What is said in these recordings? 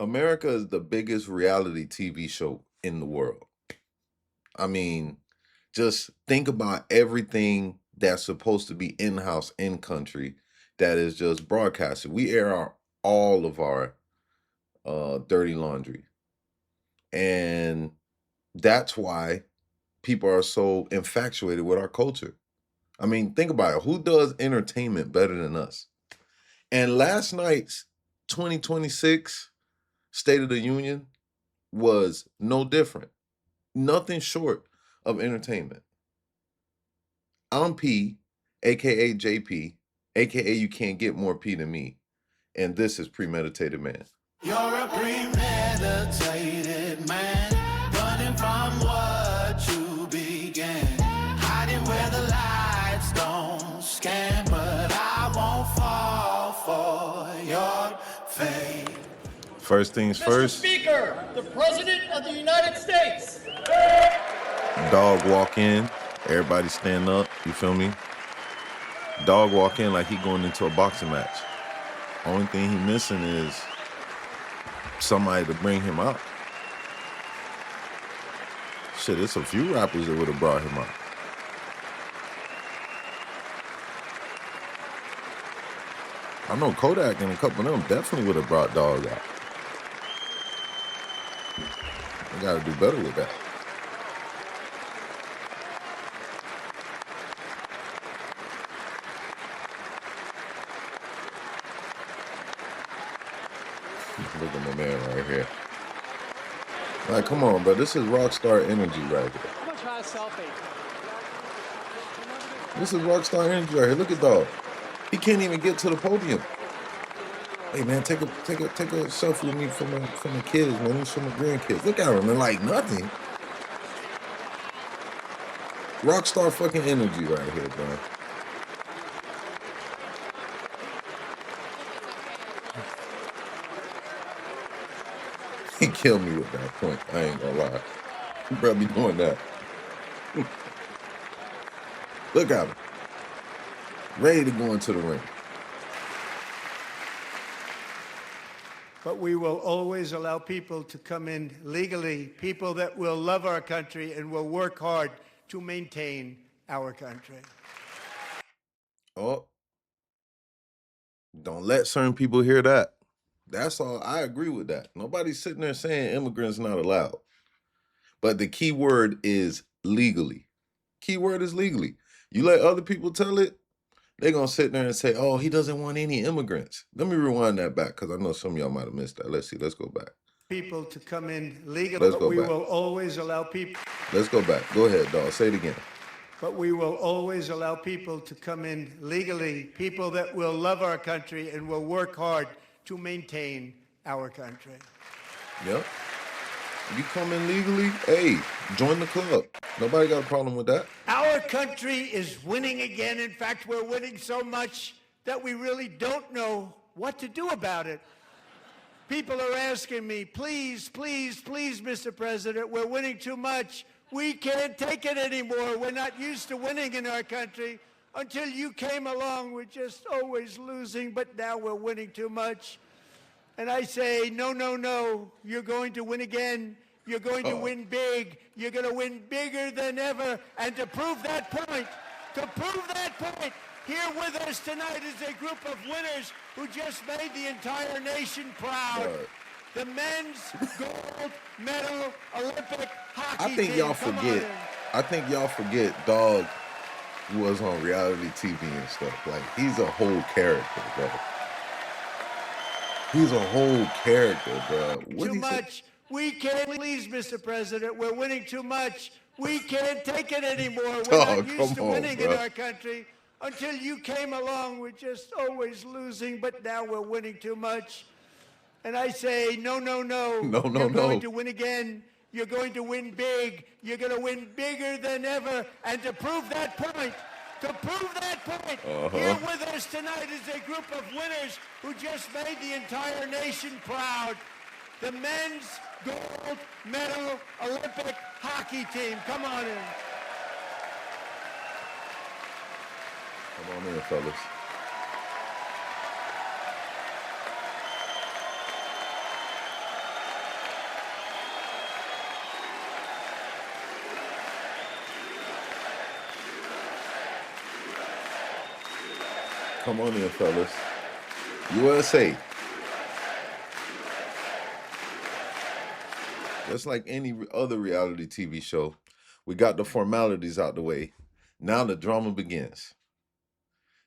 America is the biggest reality TV show in the world. I mean, just think about everything that's supposed to be in-house, in country, that is just broadcasted. We air all of our dirty laundry. And that's why people are so infatuated with our culture. I mean, think about it. Who does entertainment better than us? And last night's 2026 State of the Union was no different. Nothing short of entertainment. I'm P, aka JP, aka you can't get more P than me. And this is Premeditated Man. You're a premeditated man, running from what you began, hiding where the lights don't scan, but I won't fall for your fate. First things first. Mr. Speaker, the President of the United States. Dog walk in, everybody stand up, you feel me? Dog walk in like he going into a boxing match. Only thing he missing is somebody to bring him out. Shit, it's a few rappers that would have brought him out. I know Kodak and a couple of them definitely would have brought Dog out. They gotta do better with that. Look at my man right here. Like, come on, bro. This is rock star energy right here. I'm gonna try a selfie. This is rock star energy right here. Look at Dog. He can't even get to the podium. Hey man, take a selfie with me for my kids, man. This for my grandkids. Look at him, man. Like nothing. Rock star fucking energy right here, bro. He killed me with that point. I ain't gonna lie. He probably be doing that. Look at him. Ready to go into the ring. But we will always allow people to come in legally, people that will love our country and will work hard to maintain our country. Oh, don't let certain people hear that. That's all. I agree with that. Nobody's sitting there saying immigrants not allowed. But the key word is legally. Key word is legally. You let other people tell it, they're going to sit there and say, oh, he doesn't want any immigrants. Let me rewind that back because I know some of y'all might have missed that. Let's see. Let's go back. People to come in legally. Let's go we back. will always allow people. Let's go back. Go ahead, dog. Say it again. But we will always allow people to come in legally, people that will love our country and will work hard to maintain our country. Yep. You come in legally, hey, join the club. Nobody got a problem with that. Our country is winning again. In fact, we're winning so much that we really don't know what to do about it. People are asking me, please, please, please, Mr. President, we're winning too much. We can't take it anymore. We're not used to winning in our country. Until you came along, we're just always losing, but now we're winning too much. And I say, no, no, no, you're going to win again. You're going to win big. You're going to win bigger than ever. And to prove that point, here with us tonight is a group of winners who just made the entire nation proud. Right. The men's gold medal Olympic hockey I think team. y'all Come on forget. in. I think y'all forget Dog was on reality TV and stuff. Like, he's a whole character, bro. He's a whole character, bro. What Too he say? much. We can't, please, Mr. President. We're winning too much. We can't take it anymore. We're Oh, not used to come on, winning in bro. our country. Until you came along, we're just always losing, but now we're winning too much. And I say, no, no, no. No, no, You're no. going to win again. You're going to win big. You're going to win bigger than ever. And to prove that point, here with us tonight is a group of winners who just made the entire nation proud. The men's gold medal Olympic hockey team. Come on in. Come on in, fellas. Come on in, fellas. USA. Just like any other reality TV show, we got the formalities out the way. Now the drama begins.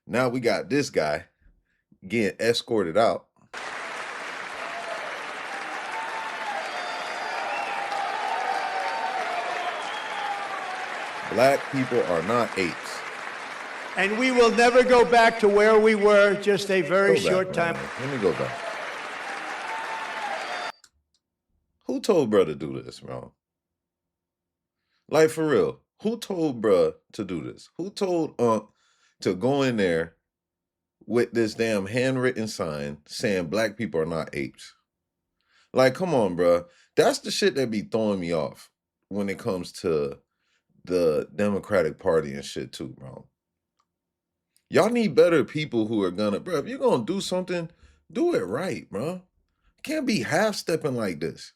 Now we got this guy getting escorted out. Black people are not apes. And we will never go back to where we were just a very short time. Let me go back. Who told bruh to do this, bro? Like, for real, who told bruh to do this? Who told to go in there with this damn handwritten sign saying black people are not apes? Like, come on, bruh. That's the shit that be throwing me off when it comes to the Democratic Party and shit too, bro. Y'all need better people who are gonna, bro, if you're gonna do something, do it right, bro. Can't be half-stepping like this.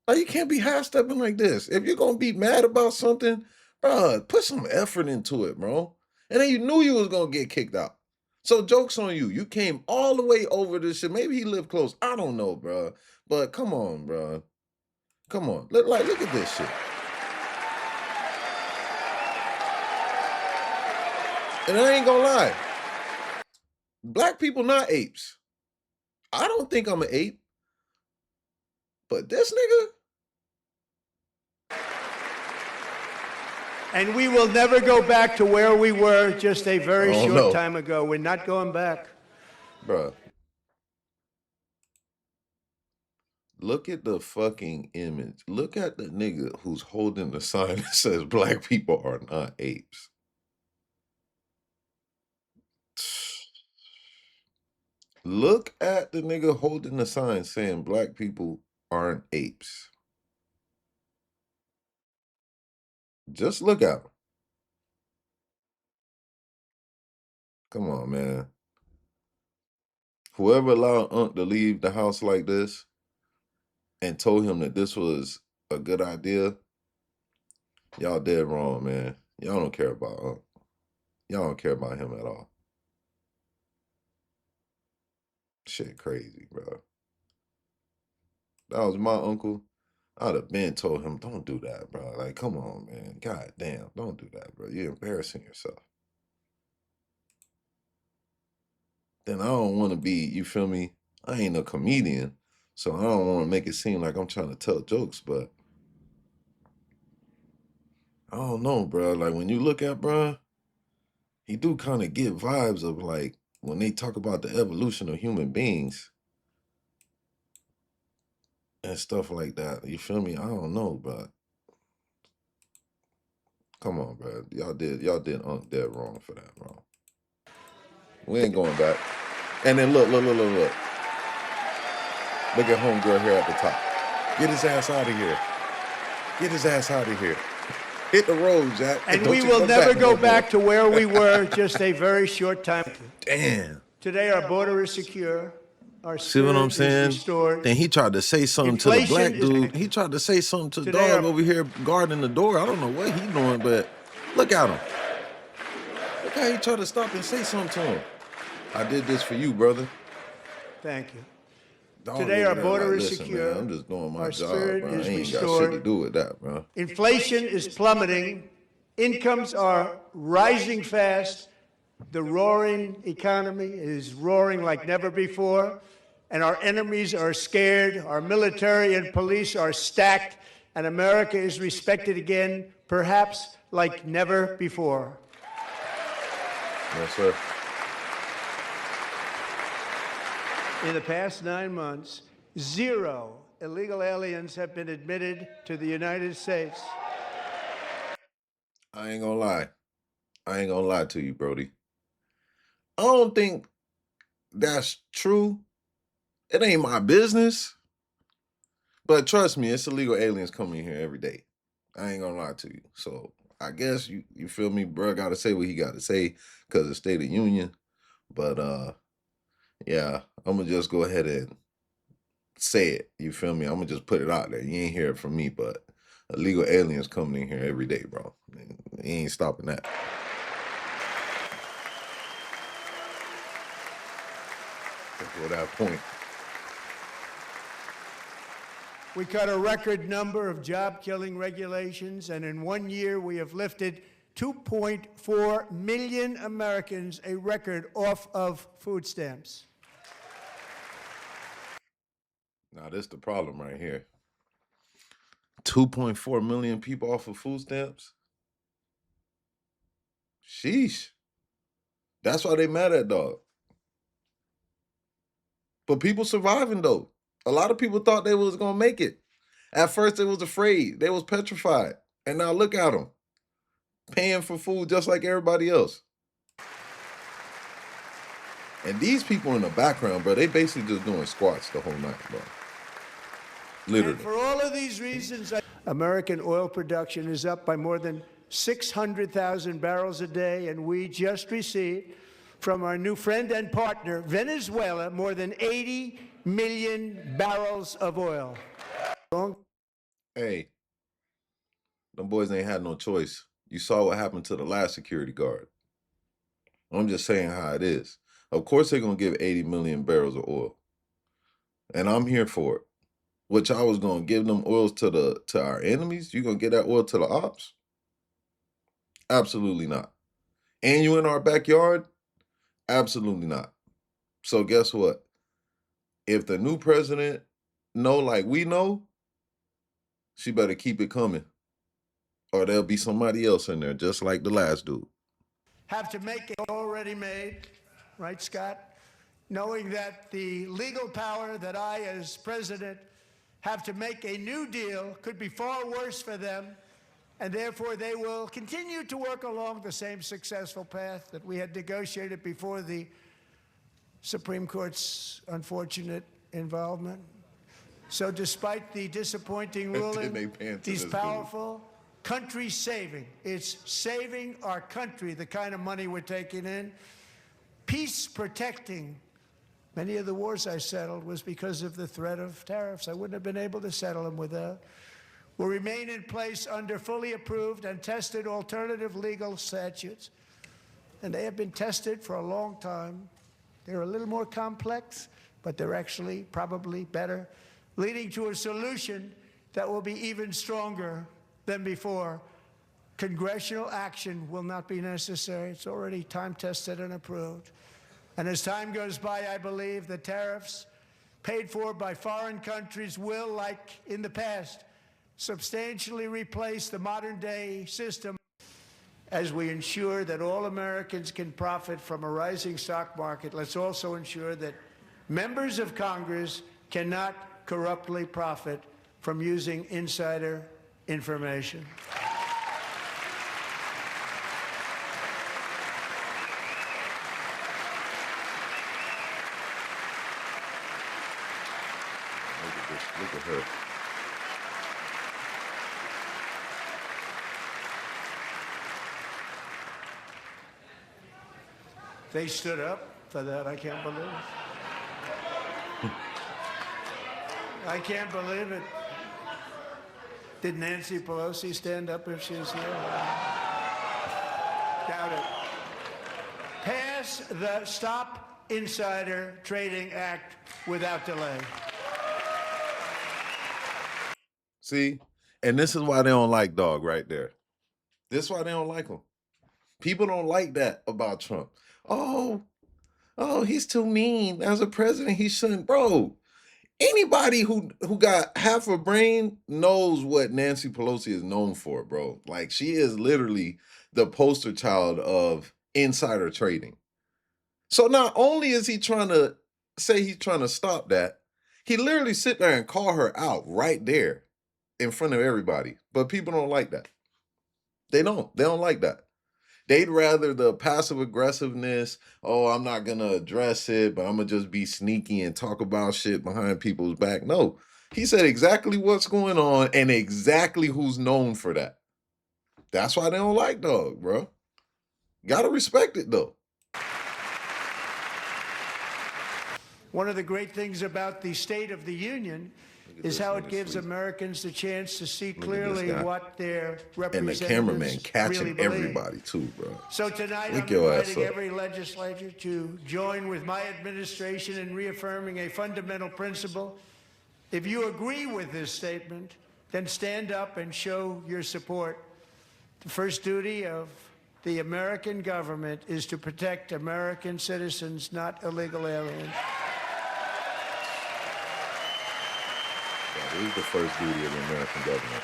Like, you can't be half-stepping like this. If you're gonna be mad about something, bro, put some effort into it, bro. And then you knew you was gonna get kicked out. So joke's on you. You came all the way over this shit. Maybe he lived close. I don't know, bro. But come on, bro. Come on. Look at this shit. And I ain't gonna lie. Black people not apes. I don't think I'm an ape. But this nigga. And we will never go back to where we were just a very short time ago. We're not going back. Bruh. Look at the fucking image. Look at the nigga who's holding the sign that says black people are not apes. Look at the nigga holding the sign saying black people aren't apes. Just look at him. Come on, man. Whoever allowed Unc to leave the house like this and told him that this was a good idea, y'all dead wrong, man. Y'all don't care about Unc. Y'all don't care about him at all. Shit crazy, bro. That was my uncle. I'd have been told him, don't do that, bro. Like, come on, man. God damn, don't do that, bro. You're embarrassing yourself. Then I don't want to be, you feel me? I ain't a comedian, so I don't want to make it seem like I'm trying to tell jokes, but I don't know, bro. Like, when you look at bro, he do kind of get vibes of, like, when they talk about the evolution of human beings and stuff like that. You feel me? I don't know, but come on, bro. Y'all did Unc dead wrong for that, bro. We ain't going back. And then look. Look at homegirl here at the top. Get his ass out of here. Get his ass out of here. Hit the road, Jack. And we will never go back to where we were just a very short time. Damn. Today our border is secure. Our See what I'm saying? Restored. Then he tried to say something to the black dude. He tried to say something to the dog over here guarding the door. I don't know what he doing, but look at him. Look how he tried to stop and say something to him. I did this for you, brother. Thank you. Dog Today our border like, is listen, secure. Man, I'm just doing my Our job, spirit bro. I is ain't got restored. shit to do with that, bro. Inflation is plummeting. Incomes are rising fast. The roaring economy is roaring like never before. And our enemies are scared. Our military and police are stacked. And America is respected again, perhaps like never before. Yes, sir. In the past 9 months, 0 illegal aliens have been admitted to the United States. I ain't gonna lie. I ain't gonna lie to you, Brody. I don't think that's true. It ain't my business. But trust me, it's illegal aliens coming here every day. I ain't gonna lie to you. So I guess you feel me, bro, gotta say what he gotta say because of State of Union. But yeah, I'm gonna just go ahead and say it. You feel me? I'm gonna just put it out there. You ain't hear it from me, but illegal aliens coming in here every day, bro. He ain't stopping that. before that point. We cut a record number of job-killing regulations, and in 1 year we have lifted 2.4 million Americans, a record, off of food stamps. Now, this the problem right here. 2.4 million people off of food stamps? Sheesh. That's why they mad at dog. But people surviving though. A lot of people thought they was gonna make it. At first, they was afraid. They was petrified. And now look at them. Paying for food just like everybody else. And these people in the background, bro, they basically just doing squats the whole night, bro. Literally. And for all of these reasons, American oil production is up by more than 600,000 barrels a day, and we just received from our new friend and partner, Venezuela, more than 80 million barrels of oil. Hey, them boys ain't had no choice. You saw what happened to the last security guard. I'm just saying how it is. Of course they're gonna give 80 million barrels of oil. And I'm here for it. Which I was gonna give them oils to our enemies? You gonna give that oil to the ops? Absolutely not. And you in our backyard? Absolutely not. So guess what? If the new president know like we know, she better keep it coming. Or there'll be somebody else in there, just like the last dude. Have to make it already made, right, Scott? Knowing that the legal power that I, as president, have to make a new deal could be far worse for them, and therefore they will continue to work along the same successful path that we had negotiated before the Supreme Court's unfortunate involvement. So despite the disappointing ruling, he's powerful. Country saving. It's saving our country, the kind of money we're taking in. Peace protecting. Many of the wars I settled was because of the threat of tariffs. I wouldn't have been able to settle them without. Will remain in place under fully approved and tested alternative legal statutes. And they have been tested for a long time. They're a little more complex, but they're actually probably better, leading to a solution that will be even stronger than before. Congressional action will not be necessary. It's already time-tested and approved. And as time goes by, I believe the tariffs paid for by foreign countries will, like in the past, substantially replace the modern-day system as we ensure that all Americans can profit from a rising stock market. Let's also ensure that members of Congress cannot corruptly profit from using insider information. Look at her. They stood up for that. I can't believe it. I can't believe it. Did Nancy Pelosi stand up if she was here? Doubt it. Pass the Stop Insider Trading Act without delay. See? And this is why they don't like dog right there. This is why they don't like him. People don't like that about Trump. Oh, he's too mean. As a president, he shouldn't. Bro, anybody who got half a brain knows what Nancy Pelosi is known for, bro. Like, she is literally the poster child of insider trading. So not only is he trying to say he's trying to stop that, he literally sit there and call her out right there in front of everybody. But people don't like that. They don't like that. They'd rather the passive aggressiveness, oh, I'm not going to address it, but I'm going to just be sneaky and talk about shit behind people's back. No, he said exactly what's going on and exactly who's known for that. That's why they don't like dog, bro. Got to respect it, though. One of the great things about the State of the Union is how it nigga gives sleep. Americans the chance to see Look at this clearly guy. what their And the cameraman representatives catching really believe. everybody too, bro. So tonight Wake I'm your ass inviting up. every legislator to join with my administration in reaffirming a fundamental principle. If you agree with this statement, then stand up and show your support. The first duty of the American government is to protect American citizens, not illegal aliens. That is the first duty of the American government.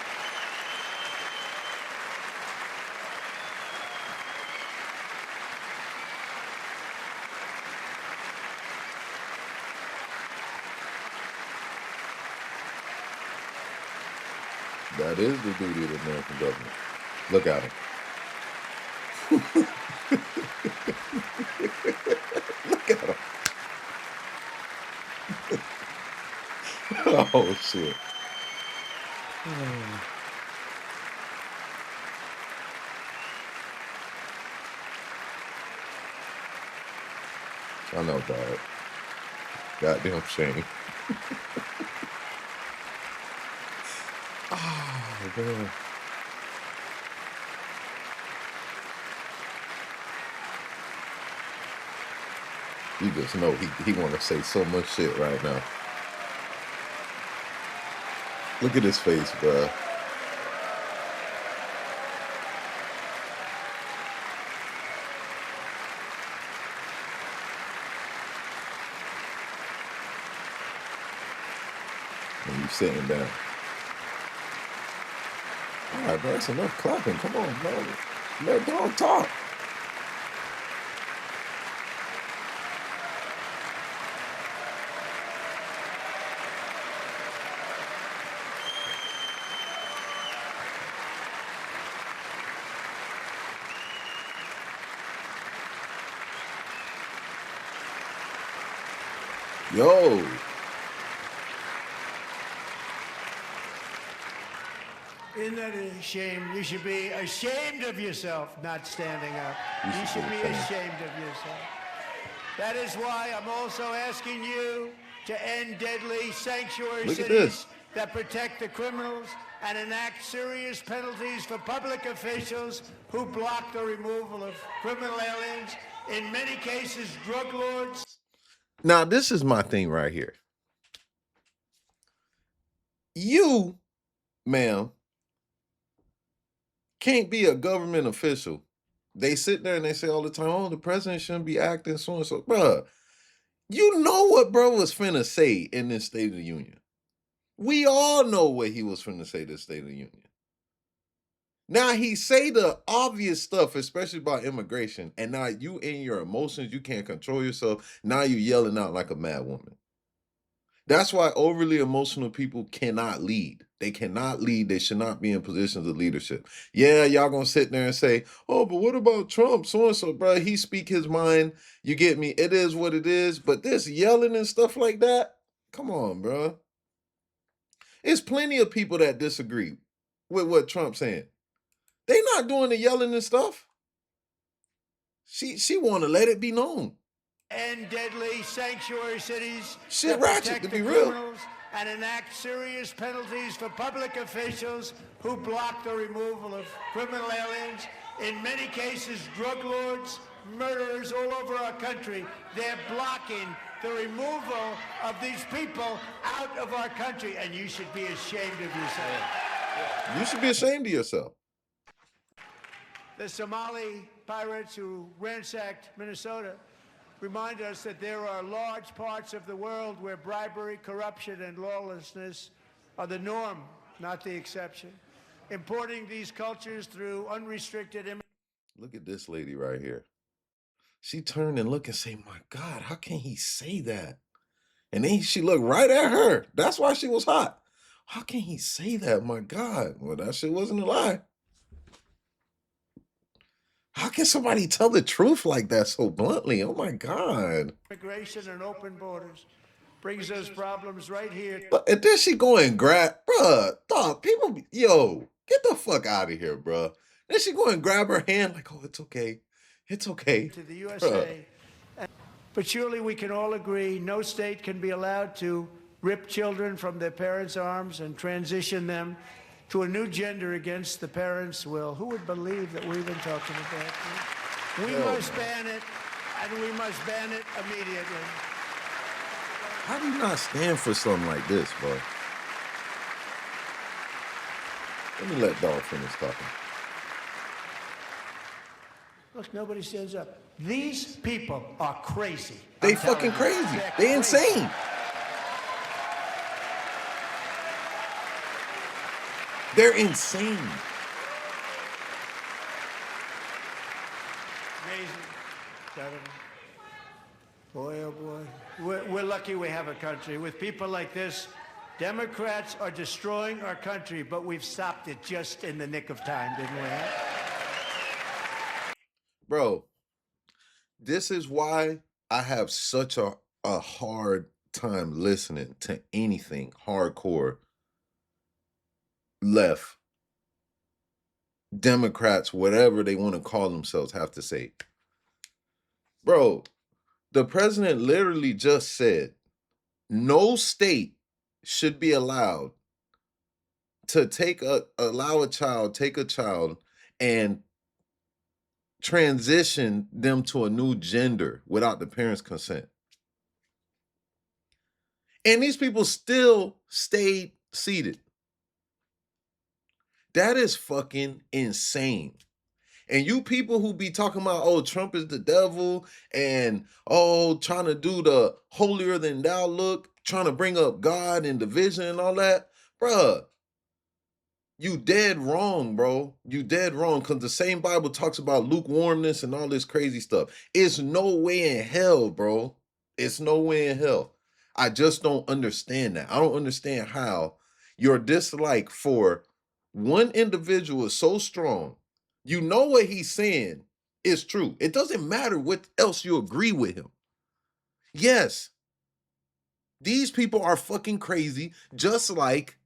That is the duty of the American government. Look at him. Look at him. Oh, shit. I know, dog. Goddamn shame. Oh, man. You just know he want to say so much shit right now. Look at his face, bruh. And you sitting down. All right, bro, that's enough clapping. Come on, bro. Let dog talk. Yo. Isn't that a shame? You should be ashamed of yourself not standing up. You You should should be be ashamed. ashamed of yourself. That is why I'm also asking you to end deadly sanctuary Look at cities this. that protect the criminals and enact serious penalties for public officials who block the removal of criminal aliens, in many cases drug lords. Now, this is my thing right here. You, ma'am, can't be a government official. They sit there and they say all the time, oh, the president shouldn't be acting so and so. Bruh, you know what bro was finna say in this State of the Union. We all know what he was finna say this State of the Union. Now he say the obvious stuff, especially about immigration, and now you in your emotions, you can't control yourself. Now you yelling out like a mad woman. That's why overly emotional people cannot lead. They cannot lead. They should not be in positions of leadership. Yeah, y'all gonna sit there and say, oh, but what about Trump? So-and-so, bro, he speak his mind. You get me? It is what it is. But this yelling and stuff like that, come on, bro. There's plenty of people that disagree with what Trump's saying. They not doing the yelling and stuff. She want to let it be known. End deadly sanctuary cities Shit that ratchet, protect to the be real. criminals and enact serious penalties for public officials who block the removal of criminal aliens, in many cases drug lords, murderers all over our country. They're blocking the removal of these people out of our country, and you should be ashamed of yourself. You should be ashamed of yourself. The Somali pirates who ransacked Minnesota remind us that there are large parts of the world where bribery, corruption, and lawlessness are the norm, not the exception. Importing these cultures through unrestricted immigration. Look at this lady right here. She turned and looked and say, my God, how can he say that? And then she looked right at her. That's why she was hot. How can he say that? My God. Well, that shit wasn't a lie. How can somebody tell the truth like that so bluntly? Oh my God. Immigration and open borders brings those problems right here. And then she go and grab, bruh, dog, people, yo, get the fuck out of here, bruh. Then she go and grab her hand like, oh, it's okay. It's okay. To the USA. Bruh. But surely we can all agree no state can be allowed to rip children from their parents' arms and transition them to a new gender against the parents' will. Who would believe that we've been talking about this? We must ban it, and we must ban it immediately. How do you not stand for something like this, bro? Let me let Dog finish talking. Look, nobody stands up. These people are crazy. They fucking crazy. They insane. They're insane. Amazing. Governor. Boy, oh boy. We're lucky we have a country. With people like this, Democrats are destroying our country, but we've stopped it just in the nick of time, didn't we? Bro, this is why I have such a hard time listening to anything hardcore left, Democrats, whatever they want to call themselves, have to say. Bro, the president literally just said no state should be allowed to take a child and transition them to a new gender without the parents' consent. And these people still stayed seated. That is fucking insane. And you people who be talking about, oh, Trump is the devil, and oh, trying to do the holier than thou look, trying to bring up God and division and all that, bruh, you dead wrong, bro. You dead wrong, because the same Bible talks about lukewarmness and all this crazy stuff. It's no way in hell, bro. It's no way in hell. I just don't understand that. I don't understand how your dislike for one individual is so strong. You know what he's saying is true. It doesn't matter what else you agree with him. Yes, these people are fucking crazy, just like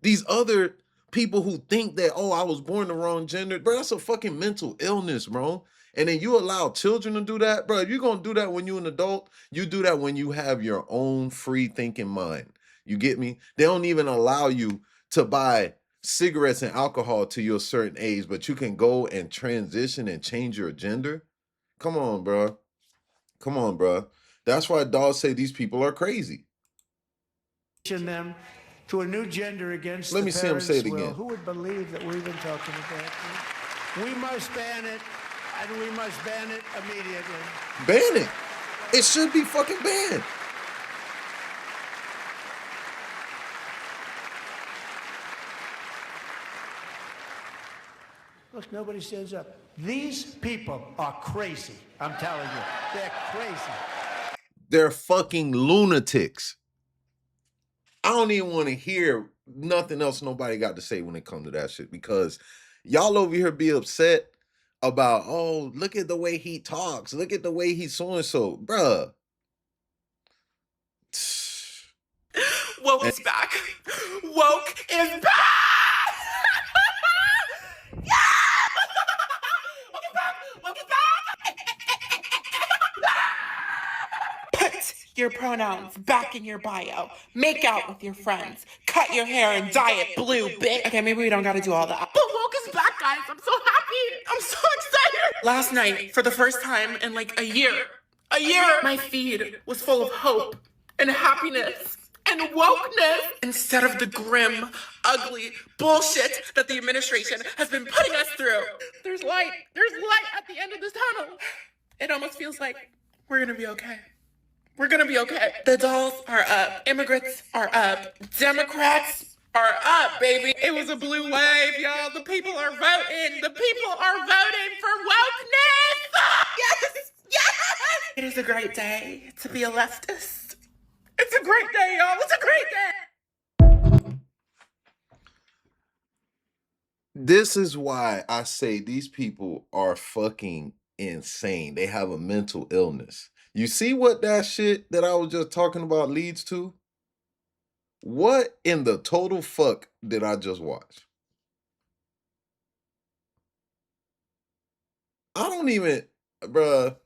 these other people who think that, oh, I was born the wrong gender. Bro, that's a fucking mental illness, bro. And then you allow children to do that, bro. If you're gonna do that when you're an adult, you do that when you have your own free thinking mind. You get me? They don't even allow you to buy cigarettes and alcohol to your certain age, but you can go and transition and change your gender. Come on, bro. Come on, bro. That's why dogs say these people are crazy. Them to a new gender against Let the me see him parents' say it will. again. Who would believe that we've been talking about this? We must ban it, and we must ban it immediately. Ban it. It should be fucking banned. Look, nobody stands up. These people are crazy. I'm telling you, they're crazy. They're fucking lunatics. I don't even want to hear nothing else nobody got to say when it comes to that shit, because y'all over here be upset about, oh, look at the way he talks. Look at the way he's so-and-so. Bruh. Woke is back. Woke is back! Yeah! Woke is back! Woke is back! Put your pronouns back in your bio. Make out with your friends. Cut your hair and dye it blue, bitch. Okay, maybe we don't gotta do all that. But woke is back, guys. I'm so happy. I'm so excited. Last night, for the first time in like a year, my feed was full of hope and happiness and wokeness instead of the grim, ugly bullshit that the administration has been putting us through. There's light at the end of this tunnel. It almost feels like we're gonna be okay. We're gonna be okay. The dolls are up. Immigrants are up. Democrats are up, baby. It was a blue wave, y'all. The people are voting. The people are voting for wokeness. Yes! Yes! It is a great day to be a leftist. It's a great day, y'all. It's a great day. This is why I say these people are fucking insane. They have a mental illness. You see what that shit that I was just talking about leads to? What in the total fuck did I just watch? I don't even, bruh.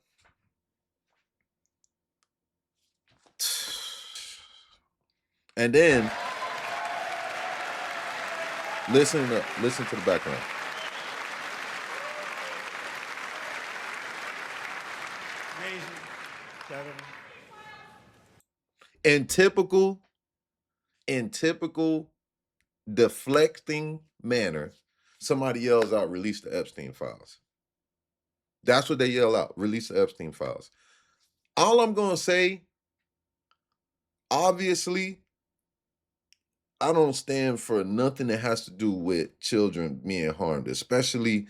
And then listen to the background. Amazing. Incredible. In typical deflecting manner, somebody yells out, release the Epstein files. That's what they yell out, release the Epstein files. All I'm going to say, obviously, I don't stand for nothing that has to do with children being harmed, especially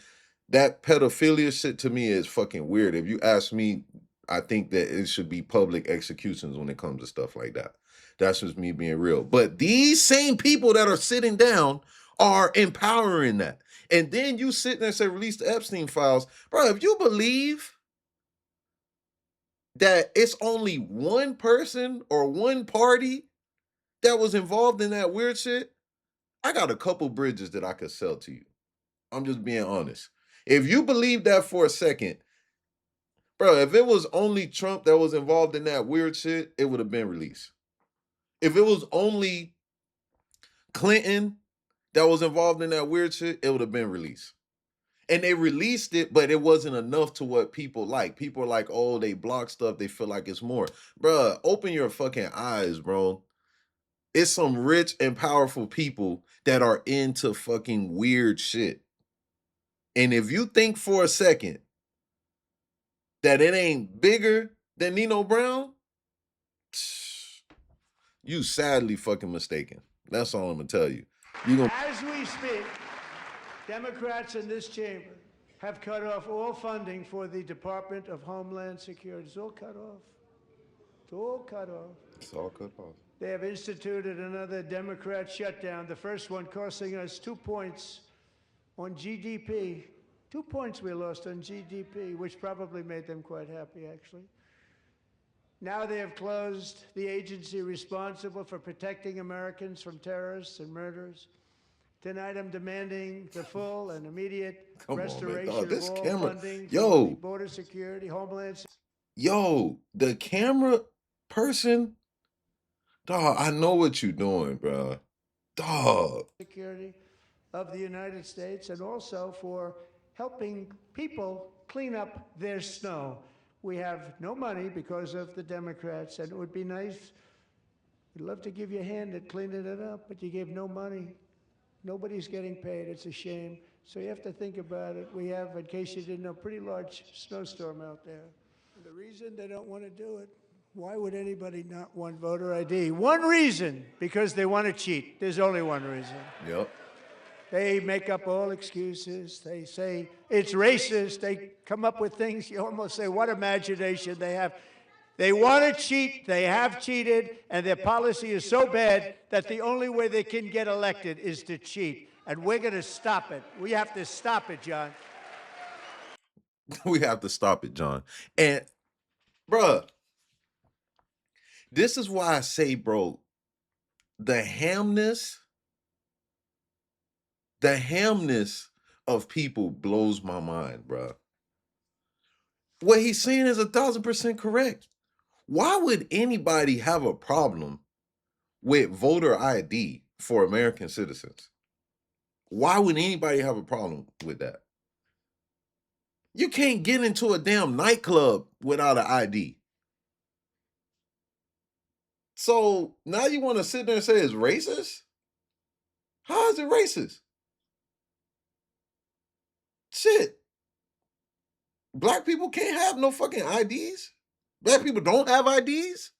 that pedophilia shit. To me is fucking weird. If you ask me, I think that it should be public executions when it comes to stuff like that. That's just me being real. But these same people that are sitting down are empowering that. And then you sit there and say, release the Epstein files. Bro, if you believe that it's only one person or one party that was involved in that weird shit, I got a couple bridges that I could sell to you. I'm just being honest. If you believe that for a second, bro, if it was only Trump that was involved in that weird shit, it would have been released. If it was only Clinton that was involved in that weird shit, it would have been released. And they released it, but it wasn't enough to what people like. People are like, oh, they block stuff. They feel like it's more. Bruh, open your fucking eyes, bro. It's some rich and powerful people that are into fucking weird shit. And if you think for a second that it ain't bigger than Nino Brown, you sadly fucking mistaken. That's all I'm gonna tell you. As we speak, Democrats in this chamber have cut off all funding for the Department of Homeland Security. It's all cut off. It's all cut off. It's all cut off. They have instituted another Democrat shutdown, the first one costing us 2 points on GDP. 2 points we lost on GDP, which probably made them quite happy, actually. Now they have closed the agency responsible for protecting Americans from terrorists and murderers. Tonight I'm demanding the full and immediate restoration of all funding for the border security, homeland security. Yo, the camera person, dog, I know what you're doing, bro. Dog. Security of the United States, and also for helping people clean up their snow. We have no money because of the Democrats, and it would be nice. We'd love to give you a hand at cleaning it up, but you gave no money. Nobody's getting paid. It's a shame. So you have to think about it. We have, in case you didn't know, a pretty large snowstorm out there. And the reason they don't want to do it, why would anybody not want voter ID? One reason, because they want to cheat. There's only one reason. Yep. They make up all excuses. They say it's racist. They come up with things. You almost say, what imagination they have. They want to cheat. They have cheated. And their policy is so bad that the only way they can get elected is to cheat. And we're going to stop it. We have to stop it, John. We have to stop it, John. And, bruh, this is why I say, bro, the hamness of people blows my mind, bro. What he's saying is 1,000% correct. Why would anybody have a problem with voter ID for American citizens? Why would anybody have a problem with that? You can't get into a damn nightclub without an ID. So now you want to sit there and say it's racist? How is it racist? Shit. Black people can't have no fucking IDs? Black people don't have IDs?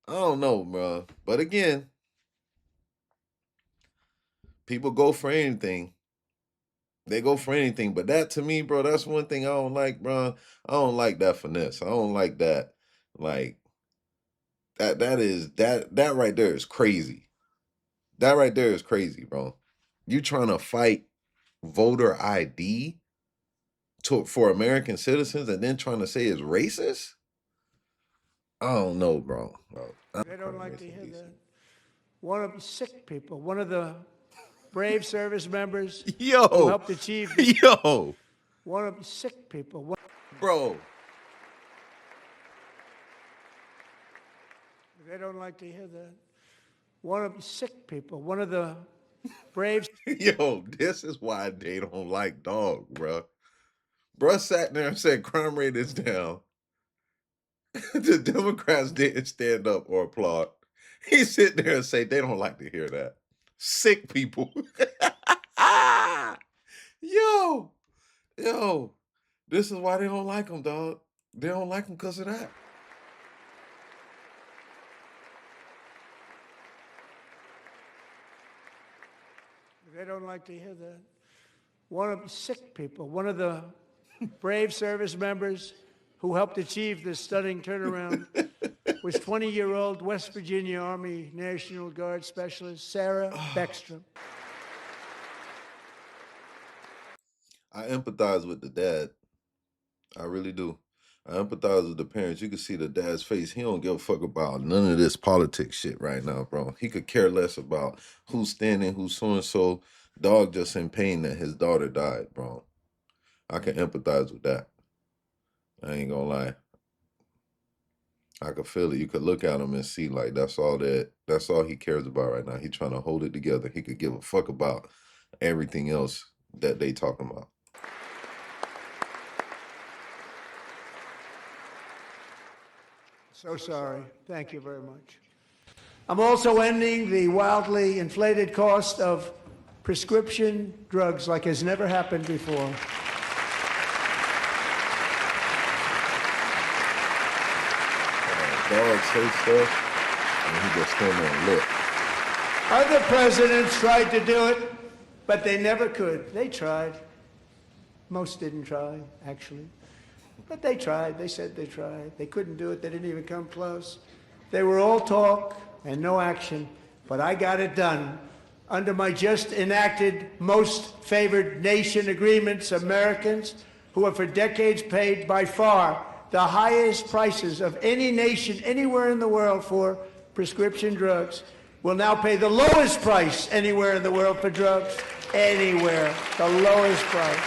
I don't know, bro. But again, people go for anything. They go for anything. But that, to me, bro, that's one thing I don't like, bro. I don't like that finesse. I don't like that. Like, that right there is crazy. That right there is crazy, bro. You trying to fight voter ID for American citizens and then trying to say it's racist? I don't know, bro. They don't like to hear that. One of the sick people, one of the brave service members who helped achieve this. One of the sick people. Bro. They don't like to hear that. One of sick people, one of the brave Yo, this is why they don't like dog, bruh. Bruh sat there and said crime rate is down. The Democrats didn't stand up or applaud. He sit there and say they don't like to hear that. Sick people. yo, yo, this is why they don't like him, dog. They don't like him because of that. They don't like to hear that. One of sick people, one of the brave service members who helped achieve this stunning turnaround was 20-year-old West Virginia Army National Guard Specialist Sarah Beckstrom. I empathize with the dad. I really do. I empathize with the parents. You can see the dad's face. He don't give a fuck about none of this politics shit right now, bro. He could care less about who's standing, who's so and so. Dog just in pain that his daughter died, bro. I can empathize with that. I ain't gonna lie. I could feel it. You could look at him and see like that's all he cares about right now. He trying to hold it together. He could give a fuck about everything else that they talking about. So sorry. Thank you very much. I'm also ending the wildly inflated cost of prescription drugs like has never happened before. Dog say stuff, and he just stand there and look. Other presidents tried to do it, but they never could. They tried. Most didn't try, actually. But they tried. They said they tried. They couldn't do it. They didn't even come close. They were all talk and no action. But I got it done. Under my just enacted most favored nation agreements, Americans who have for decades paid by far the highest prices of any nation anywhere in the world for prescription drugs will now pay the lowest price anywhere in the world for drugs. Anywhere. The lowest price.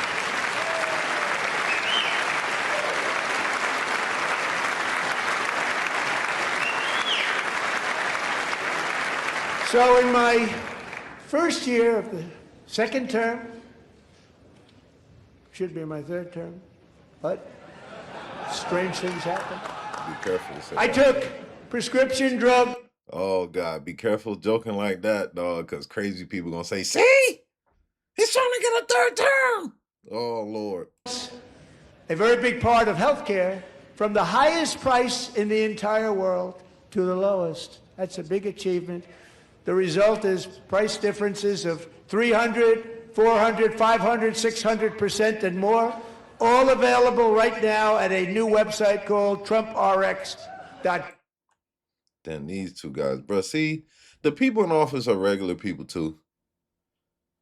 So in my first year of the second term, should be my third term, but strange things happen. Be careful to say I that. took prescription drug. Oh God, be careful joking like that, dog, because crazy people gonna say, see, he's trying to get a third term. Oh Lord. A very big part of healthcare, from the highest price in the entire world to the lowest. That's a big achievement. The result is price differences of 300, 400, 500, 600% and more, all available right now at a new website called TrumpRx.com. Then these two guys, bro. See, the people in office are regular people too.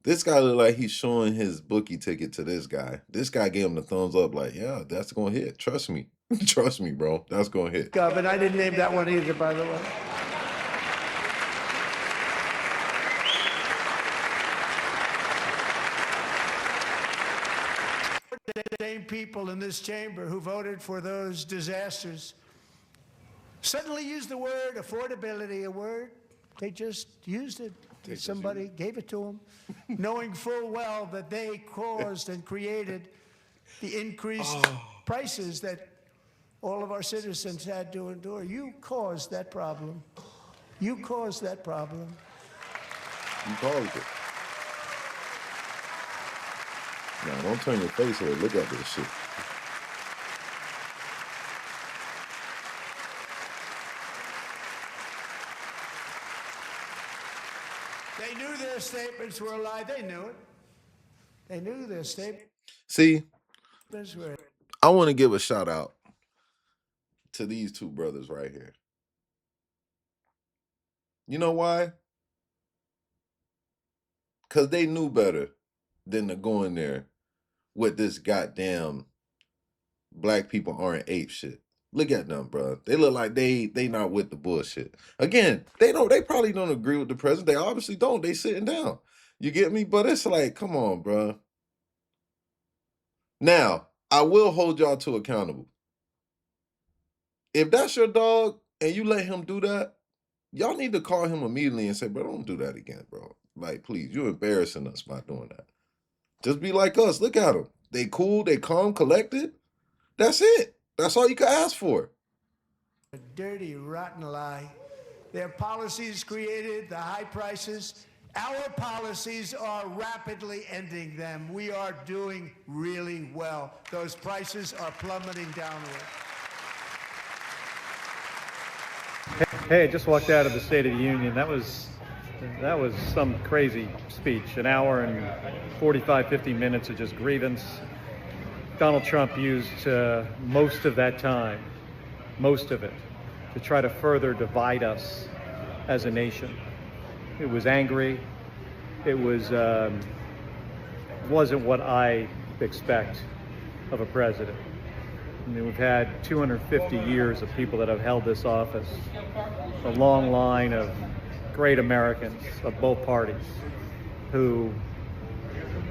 This guy look like he's showing his bookie ticket to this guy. This guy gave him the thumbs up, like, yeah, that's gonna hit. Trust me. Trust me, bro. That's gonna hit. And I didn't name that one either, by the way. The same people in this chamber who voted for those disasters suddenly used the word affordability, a word they just used it. Somebody gave it to them, knowing full well that they caused and created the increased prices that all of our citizens had to endure. You caused that problem. You caused that problem. You caused it. Now, don't turn your face away. Look at this shit. They knew their statements were a lie. They knew it. They knew their statements See, were. I want to give a shout out to these two brothers right here. You know why? Because they knew better than to go in there with this goddamn black people aren't ape shit. Look at them, bro. They look like they not with the bullshit. Again, they probably don't agree with the president. They obviously don't. They sitting down. You get me? But it's like, come on, bro. Now, I will hold y'all to accountable. If that's your dog and you let him do that, y'all need to call him immediately and say, bro, don't do that again, bro. Like, please, you're embarrassing us by doing that. Just be like us. Look at them. They cool, they calm, collected. That's it. That's all you can ask for. A dirty, rotten lie. Their policies created the high prices. Our policies are rapidly ending them. We are doing really well. Those prices are plummeting downward. Hey, I just walked out of the State of the Union. That was some crazy speech. An hour and 45, 50 minutes of just grievance. Donald Trump used most of that time, most of it, to try to further divide us as a nation. It was angry. It wasn't what I expect of a president. I mean, we've had 250 years of people that have held this office, a long line of great Americans of both parties who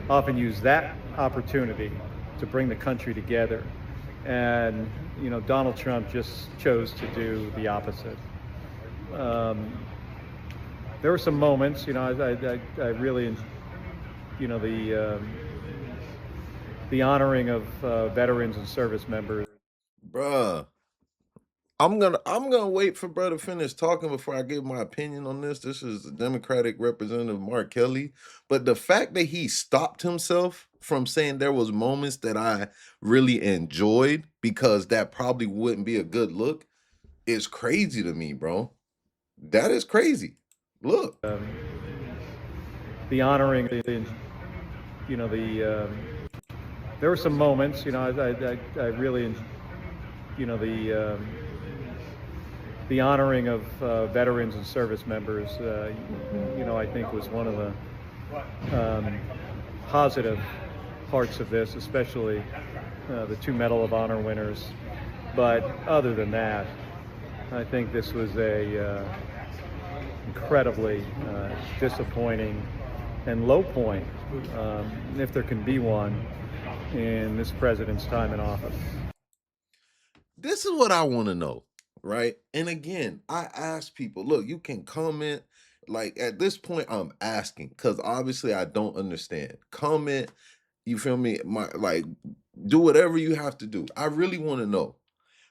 often use that opportunity to bring the country together. And, Donald Trump just chose to do the opposite. There were some moments, I really, the honoring of veterans and service members. Bruh. I'm gonna wait for brother to finish talking before I give my opinion on this. This is the Democratic Representative Mark Kelly. But the fact that he stopped himself from saying there was moments that I really enjoyed because that probably wouldn't be a good look is crazy to me, bro. That is crazy. Look. The honoring, there were some moments, I really, the honoring of veterans and service members, I think was one of the positive parts of this, especially the 2 Medal of Honor winners. But other than that, I think this was a incredibly disappointing and low point, if there can be one, in this president's time in office. This is what I want to know, right? And again, I ask people, look, you can comment. Like at this point, I'm asking because obviously I don't understand. Comment, you feel me? Do whatever you have to do. I really want to know.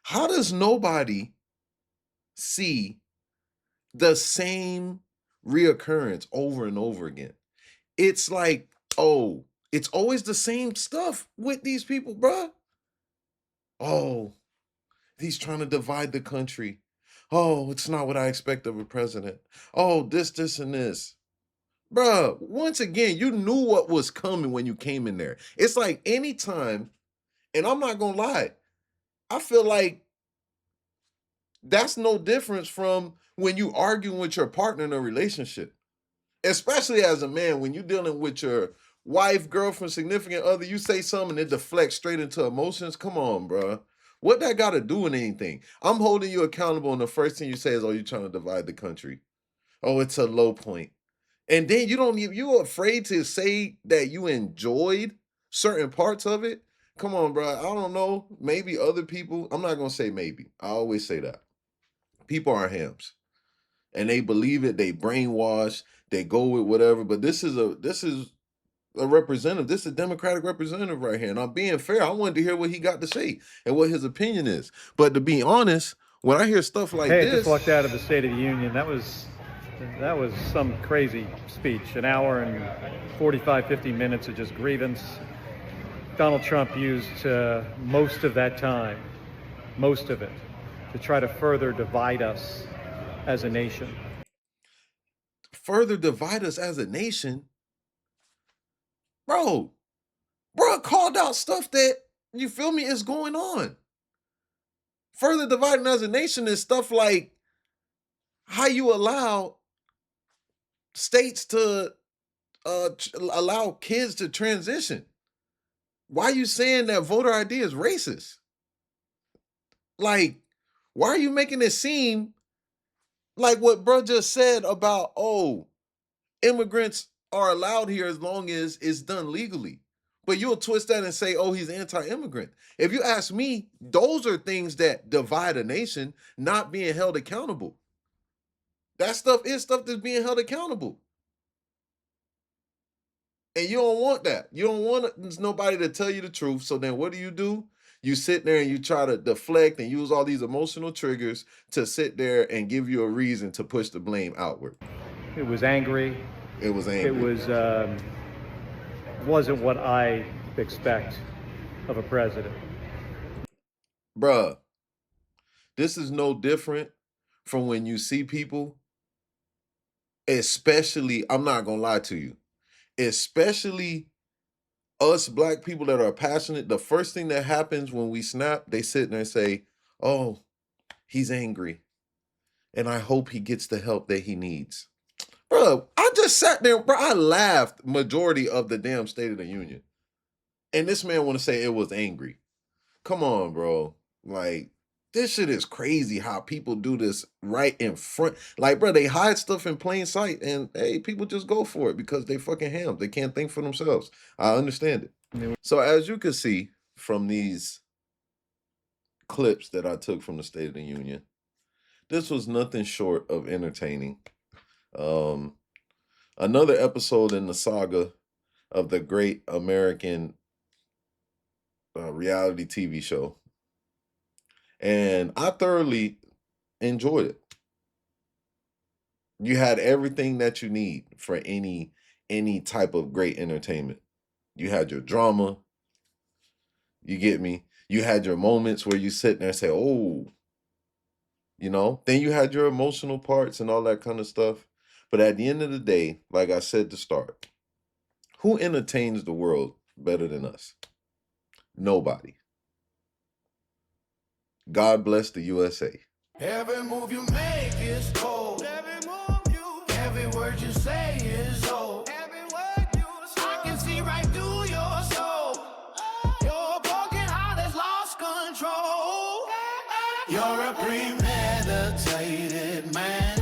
How does nobody see the same reoccurrence over and over again? It's like, oh, it's always the same stuff with these people, bruh. Oh, he's trying to divide the country. Oh, it's not what I expect of a president. Oh, this, and this. Bruh, once again, you knew what was coming when you came in there. It's like anytime, and I'm not gonna lie, I feel like that's no difference from when you arguing with your partner in a relationship. Especially as a man, when you're dealing with your wife, girlfriend, significant other, you say something, it deflects straight into emotions. Come on, bruh. What that got to do with anything? I'm holding you accountable, and the first thing you say is, "Oh, you're trying to divide the country. Oh, it's a low point." And then you're afraid to say that you enjoyed certain parts of it. Come on, bro. I don't know. Maybe other people. I'm not gonna say maybe. I always say that people are hams, and they believe it. They brainwash. They go with whatever. But this is a representative. This is a Democratic representative right here. And I'm being fair. I wanted to hear what he got to say and what his opinion is. But to be honest, when I hear stuff like Hey, I this, just walked out of the State of the Union. That was some crazy speech. An hour and 45, 50 minutes of just grievance. Donald Trump used most of that time, most of it, to try to further divide us as a nation. further divide us as a nation, bro. Bro called out stuff that, you feel me, is going on. Further dividing as a nation is stuff like how you allow states to allow kids to transition. Why are you saying that voter ID is racist? Like, why are you making it seem like what bro just said about, oh, immigrants are allowed here as long as it's done legally? But you'll twist that and say, oh, he's anti-immigrant. If you ask me, those are things that divide a nation, not being held accountable. That stuff is stuff that's being held accountable. And you don't want that. You don't want nobody to tell you the truth. So then what do? You sit there and you try to deflect and use all these emotional triggers to sit there and give you a reason to push the blame outward. It was angry. It was angry. It was wasn't what I expect of a president. Bruh, this is no different from when you see people, especially, I'm not gonna lie to you, especially us black people that are passionate. The first thing that happens when we snap, they sit there and say, oh, he's angry, and I hope he gets the help that he needs. Bro, I just sat there, bro. I laughed majority of the damn State of the Union. And this man want to say it was angry. Come on, bro. Like, this shit is crazy how people do this right in front. Like, bro, they hide stuff in plain sight, and hey, people just go for it because they fucking ham. They can't think for themselves. I understand it. So as you can see from these clips that I took from the State of the Union, this was nothing short of entertaining. Another episode in the saga of the great American reality TV show. And I thoroughly enjoyed it. You had everything that you need for any type of great entertainment. You had your drama. You get me? You had your moments where you sit there and say, oh, you know, then you had your emotional parts and all that kind of stuff. But at the end of the day, like I said to start, who entertains the world better than us? Nobody. God bless the USA. Every move you make is cold. Every word you say is old. I can see right through your soul. Your broken heart has lost control. You're a premeditated man.